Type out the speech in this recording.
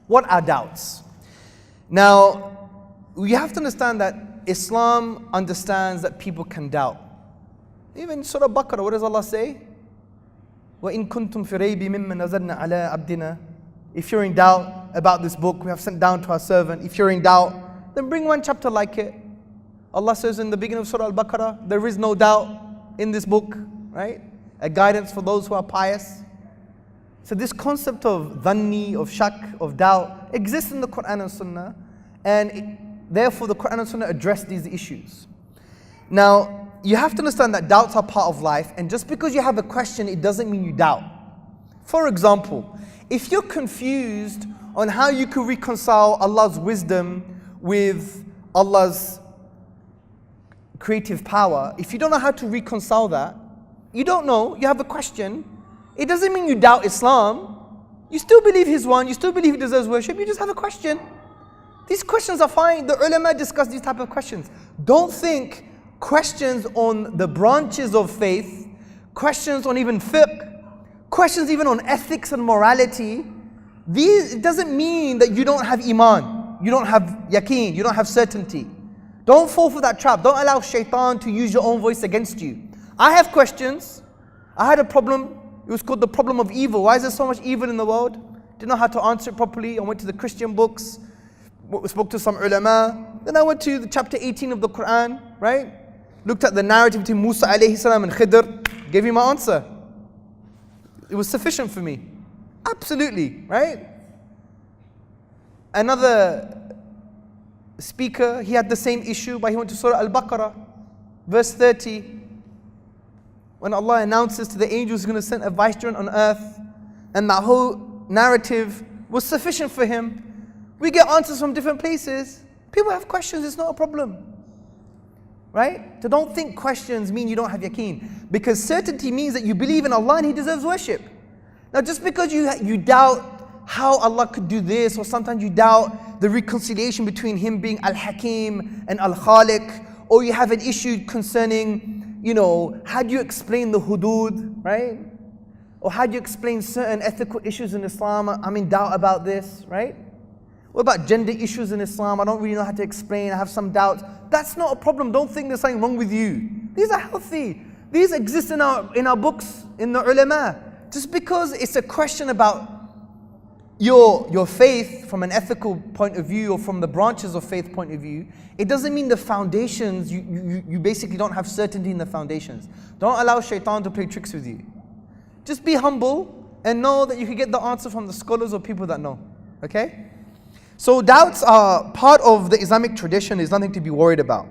What are doubts? Now, we have to understand that Islam understands that people can doubt. Even Surah Baqarah, what does Allah say? وَإِن كُنْتُمْ فِي رَيْبٍ مِّمَّا نَزَلْنَا عَلَىٰ عَبْدِنَا. If you're in doubt about this book we have sent down to our servant, if you're in doubt, then bring one chapter like it. Allah says in the beginning of Surah Al-Baqarah, there is no doubt in this book, right? A guidance for those who are pious. So this concept of dhanni, of shak, of doubt exists in the Quran and Sunnah, and therefore the Quran and Sunnah address these issues. Now, you have to understand that doubts are part of life, and just because you have a question, it doesn't mean you doubt. For example, if you're confused on how you can reconcile Allah's wisdom with Allah's creative power, if you don't know how to reconcile that, you don't know, you have a question, it doesn't mean you doubt Islam. You still believe He's one, you still believe He deserves worship, you just have a question. These questions are fine. The ulama discuss these type of questions. Don't think questions on the branches of faith, questions on even fiqh, questions even on ethics and morality, it doesn't mean that you don't have iman, you don't have yaqeen, you don't have certainty. Don't fall for that trap. Don't allow shaitan to use your own voice against you. I have questions. I had a problem. It was called the problem of evil. Why is there so much evil in the world? Didn't know how to answer it properly. I went to the Christian books, spoke to some ulama. Then I went to the chapter 18 of the Quran, right? Looked at the narrative between Musa alayhi salam and Khidr, gave him my answer. It was sufficient for me. Absolutely, right? Another speaker, he had the same issue, but he went to Surah Al-Baqarah, verse 30. When Allah announces to the angels He's going to send a vicegerent on earth, and that whole narrative was sufficient for him. We get answers from different places. People have questions, it's not a problem. Right? So don't think questions mean you don't have yaqeen. Because certainty means that you believe in Allah and He deserves worship. Now just because you doubt how Allah could do this, or sometimes you doubt the reconciliation between Him being Al-Hakim and Al-Khaliq, or you have an issue concerning, how do you explain the hudud, right? Or how do you explain certain ethical issues in Islam? I'm in doubt about this, right? What about gender issues in Islam? I don't really know how to explain, I have some doubts. That's not a problem. Don't think there's something wrong with you. These are healthy. These exist in our books, in the ulama. Just because it's a question about your faith from an ethical point of view or from the branches of faith point of view, it doesn't mean the foundations, you basically don't have certainty in the foundations. Don't allow shaitan to play tricks with you. Just be humble and know that you can get the answer from the scholars or people that know. Okay? So doubts are part of the Islamic tradition, there's nothing to be worried about.